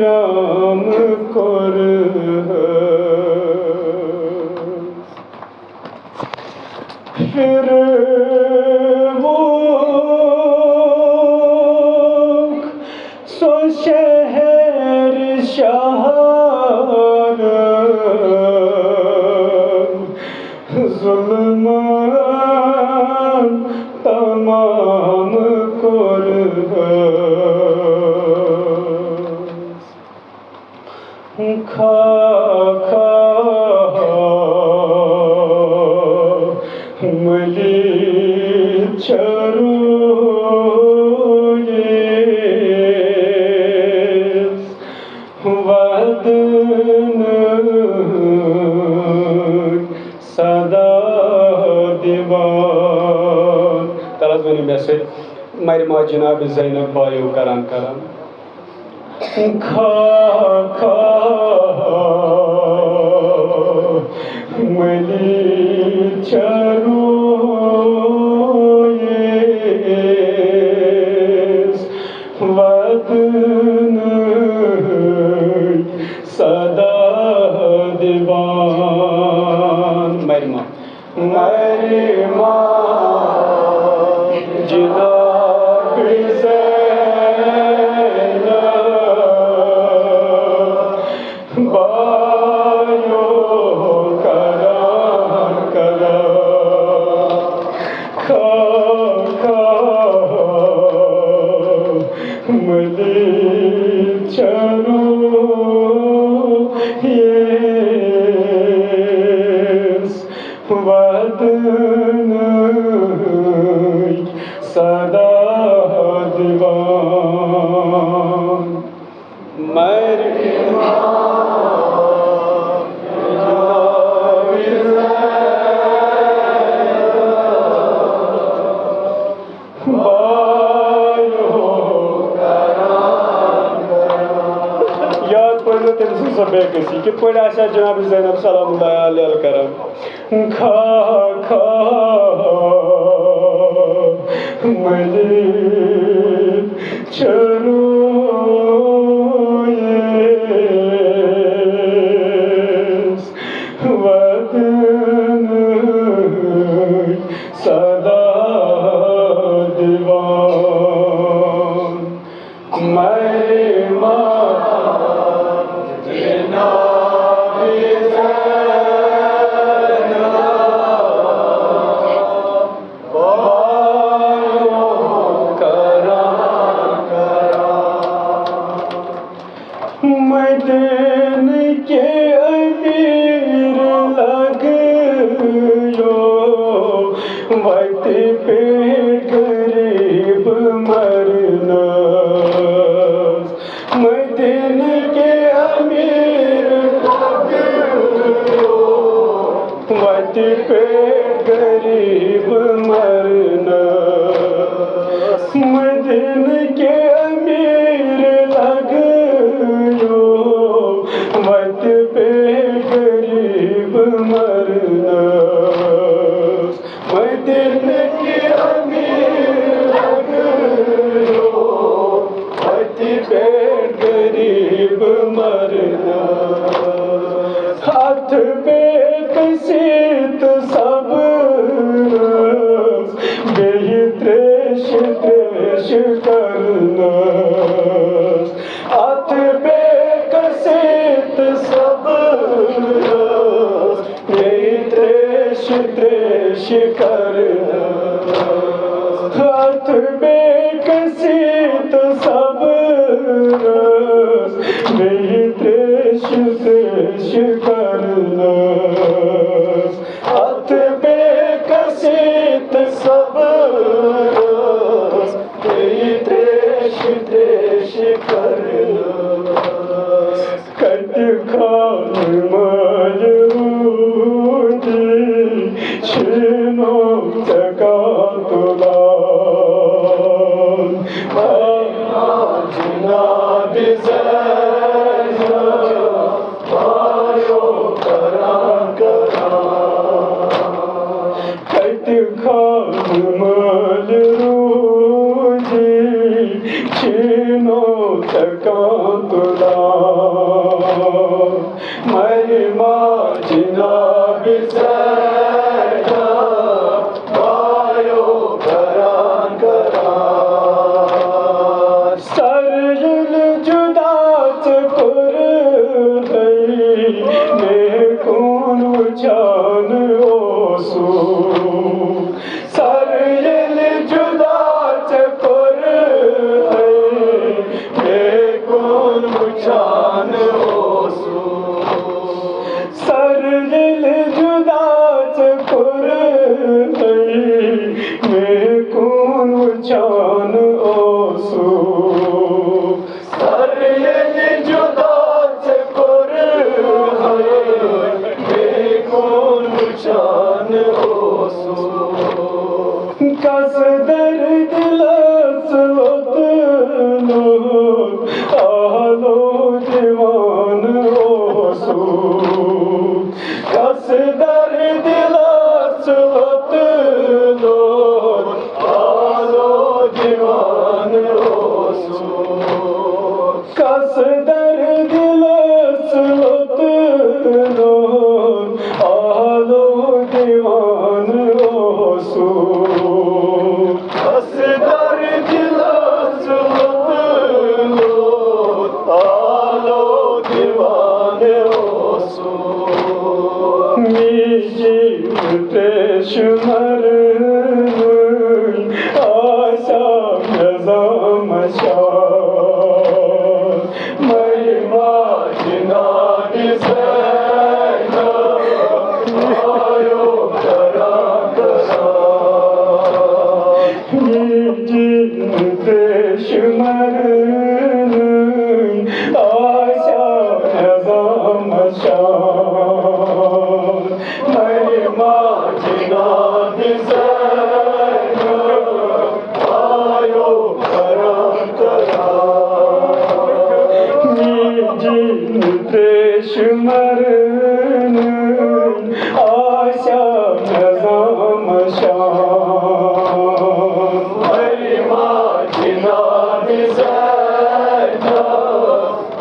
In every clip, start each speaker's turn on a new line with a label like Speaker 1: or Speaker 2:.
Speaker 1: Ram core फिर वो सो शहर शहर जुल्मान तमाम कोर खा खा मली चरो वदन सदा दीवान तलस वनी मे से मरिमा जनाब ज़ैनब बायो करान करान खा खा मली चरो वदन सदा दीवान मरिमा मरिमा जनाब ज़ैनब बायो करान करान खा खा मली चरो वदन सदा दीवान मरिमा कित पे जनाब ज़ैनब सलामुल्लाह अलैहा करम खा खा मली चलो वदन सदा दीवान मरिमा मदन के अमीर लग यो वक्त पे गरीब मरना मदन के अमीर लग यो वक्त पे गरीब मरना मदन के अमीर लग वक्त पे गरीब मरना मदन के अमीर लग वक्त पे गरीब मरना हाथ पे कसीत सब बेहित्रेश त्रेश करना हाथ पे सब त्रेश त्रेश करना हाथ बेकसीत सब त्रेश त्रेश करना हाथ बेकसीत सब त्रेश त्रेश करना कट खान मजबूती छीनो तका तुला जनाब ज़ैनब बायो करान तुला महिमा जिनाब सैना बायो करान करा सरल जुदात कर ने कौन जान ओसू सरल जुदात कर ने कौन जान ओसू सरल जुदात कर ने कौन जान ओसू सरल जुदात कर ने कौन जान ओसू कस दर्द लसवत लो आलो दीवान ओसू कस दर्द लसवत लो आलो दीवान ओसू कस दर्द लसवत लो आलो दीवान ओसू कस दर्द लसवत लो आलो दीवान ओसू मीते शुमर आशा मशा महिमा जिनाब सैना आयो करा करा जीते शुमर आशा मशा महिमा जिनाब सैना आयो करा करा जीते शुमर आशा मशा महिमा जिनाब सैना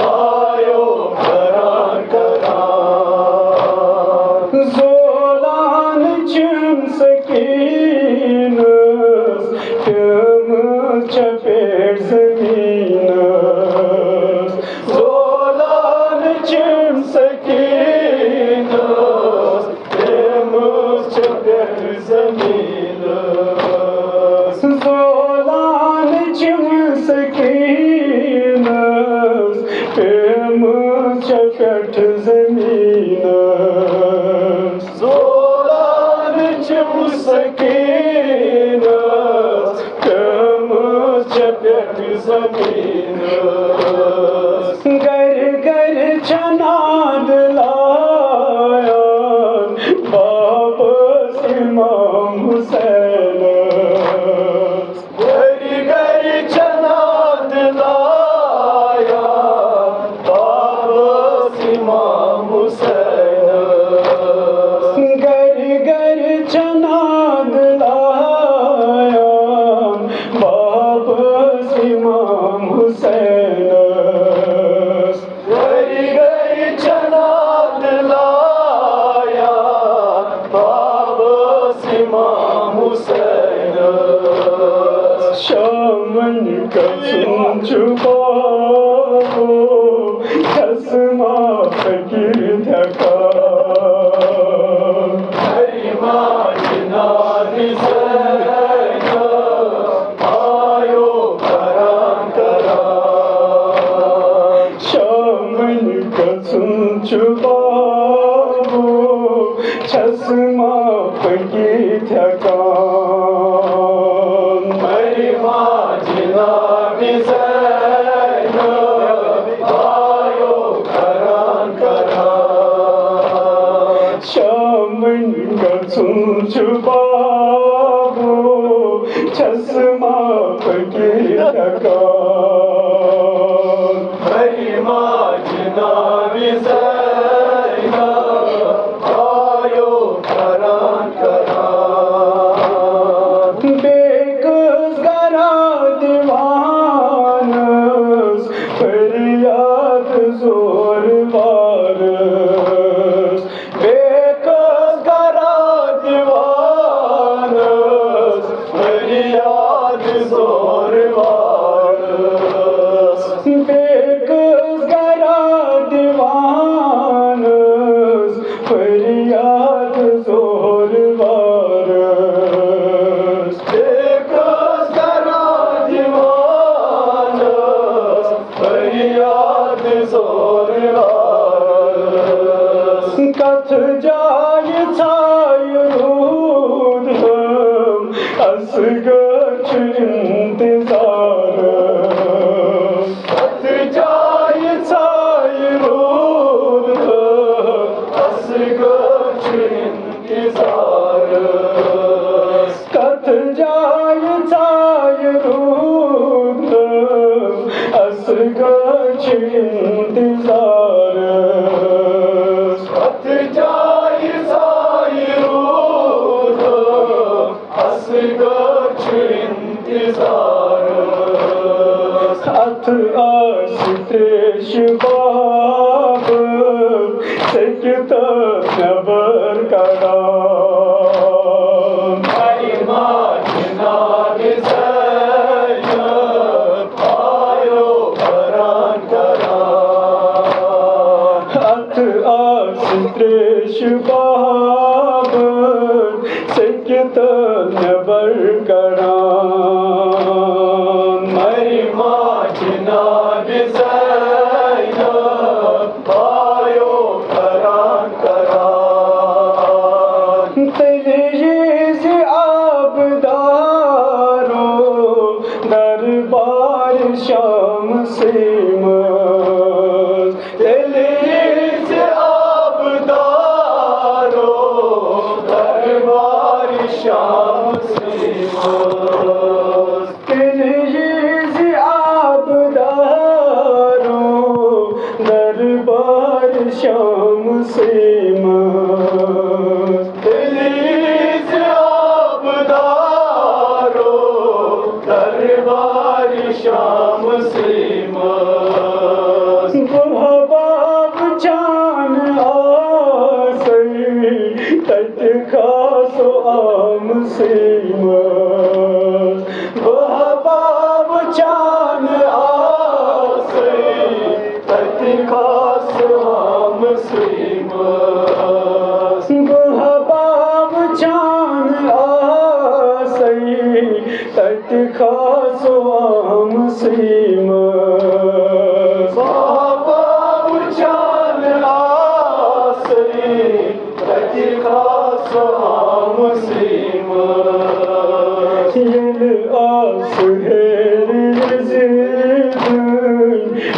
Speaker 1: आयो करा करा ज़ोलान चुम सकीन तुम चपेट ज़मीन ज़ोलान चुम सकीन तुम चपेट ज़मीन ज़ोलान चुम सकीन तुम चपेट ज़मीन ज़ोलान चुम सकीन तुम चपेट ज़मीन घर घर छनाद लाया वापस इमाम हुसैन घर घर छनाद लाया वापस इमाम हुसैन घर घर छनाद लाया वापस इमाम हुसैन घर घर छनाद लाया वापस इमाम हुसैन शामन कसम छुपाओ चश्मा फकीर धका महिमा जिनाब सैना आयो करा करा शामन कसम छुपाओ चश्मा फकीर धका महिमा जिनाब सैना आयो करा करा शामन कसम छुपाओ चश्मा फकीर धका महिमा जिनाब सैना आयो करा करा बेगुज़रा दीवान फरियाद जोर वारस बेकस करा दीवानस फरियाद जोर वारस बेकस करा दीवानस फरियाद जोर वारस बेकस करा दीवानस फरियाद जोर वारस कथ जाय छाय रूद हम असगच इंतजार कथ जाय छाय रूद हम असगच इंतजार कथ जाय छाय रूद हम असगच इंतजार कथ जाय छाय रूद असगच इंतजार अथ आशितेश बाब सकित नबर करा आशितेश बाब सकित नबर करा मरी माजना बिसैन पायो करान करा तलीज आबदारो दरबार शाम सीमस तलीज आबदारो दरबार शाम सीमस तलीज आबदारो दरबार शाम सीमस तलीज आबदारो दरबार शाम सीमस बुहबाब जान आसई तट खासो आम सीमस बुहबाब जान आसई तट खासो आम सीमस बुहबाब जान आसई तट खासो आम सीमस बुहबाब जान आसई तट खासो आम सीमस यल आस हेर जिद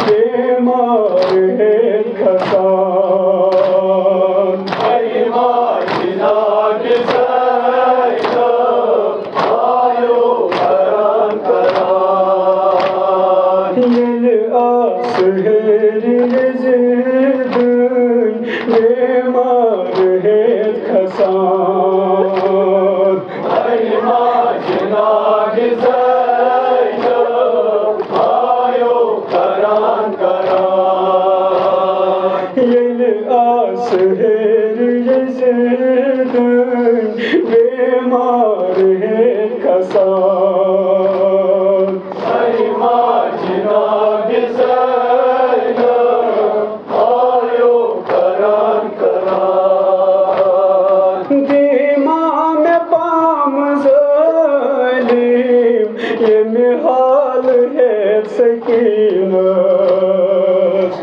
Speaker 1: बेमार है खसान माजना बिसैन आयो करान करा यल आस हेर जिद बेमार है खसान माजना बिसैन आयो करान करा यल आस हेर जिद बेमार है खसान माजना बिसैन आयो करान करा दीमा में पाम ज़ालिम ये मिहाल है सकीनत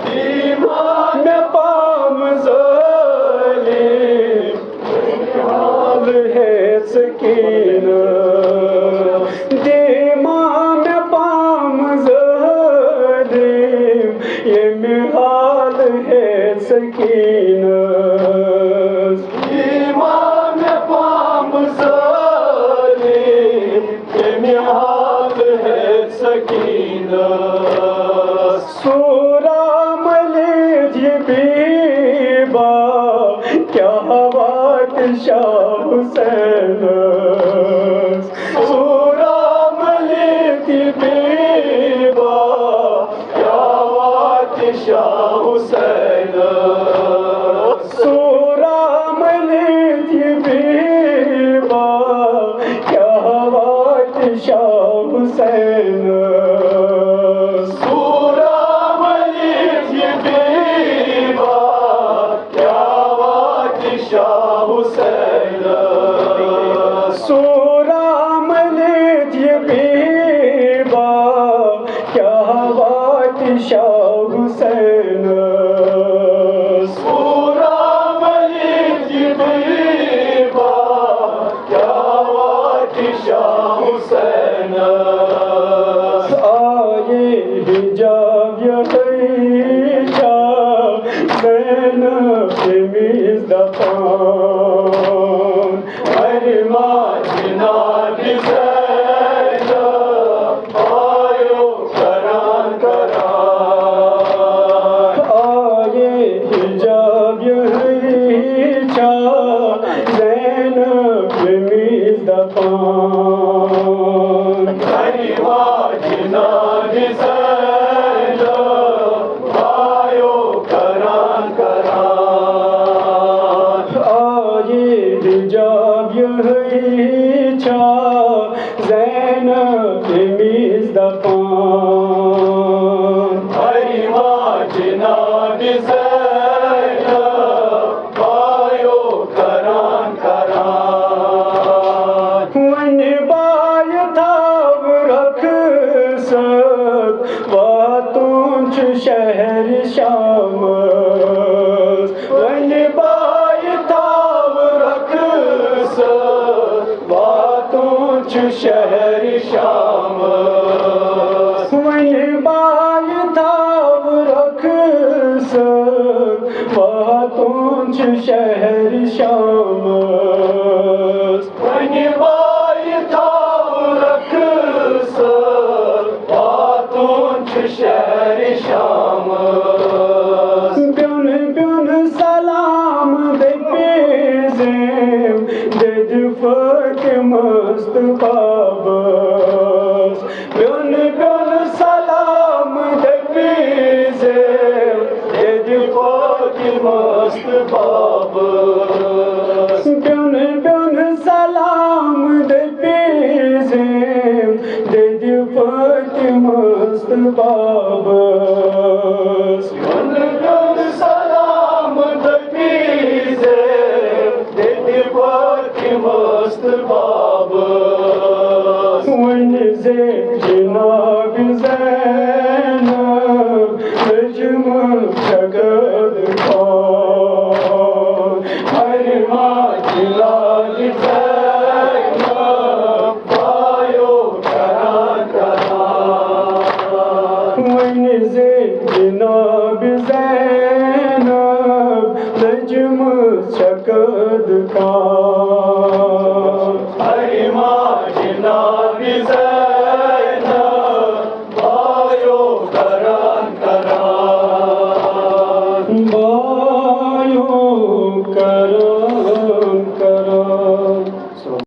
Speaker 1: दीमा में पाम ज़ालिम ये मिहाल है सकीनत दीमा में पाम ज़ालिम ये मिहाल है सकीनत दीमा में पाम ज़ालिम ये मिहाल है सकीनत सूरा मलिक बीबा क्या बात शाह हुसैन सूरा मलिक बीबा क्या बात Şah Hüseyin Suramani Biba Kya baat Şah Hüseyin Suramani Biba Kya baat Şah Hüseyin Suramani Biba Kya baat Şah Hüseyin Suramani Biba Kya baat Şah Hüseyin Aaye hicab yahya Zeynep Mizdafan Erma Cenab-i Zeynep Ayo karan karan Aaye hicab yahya Zeynep Mizdafan Erma Cenab-i Zeynep Ayo karan karan Aaye hicab yahya Zeynep Mizdafan Erma Cenab-i Zeynep Ayo karan karan Wen bayat raksat Vatunç şehir Şamız Wen bayat raksat Vatunç şehir Şamız Wen bayat raksat Vatunç şehir Şamız Wen bayat raksat Vatunç şehir Şamız Bün bün salam de bizim Dedi Fatıma'st babas Bün bün salam de bizim Dedi Fatıma'st babas Bün bün salam de bizim Dedi Fatıma'st babas Bün bün salam de bizim Dedi Fatıma'st babas Wen Cenab-i Zeynep Mecmur şakad khan Erma Cenab-i Zeynep Ayo karan karan Wen Cenab-i Zeynep Mecmur şakad khan Erma Cenab-i Zeynep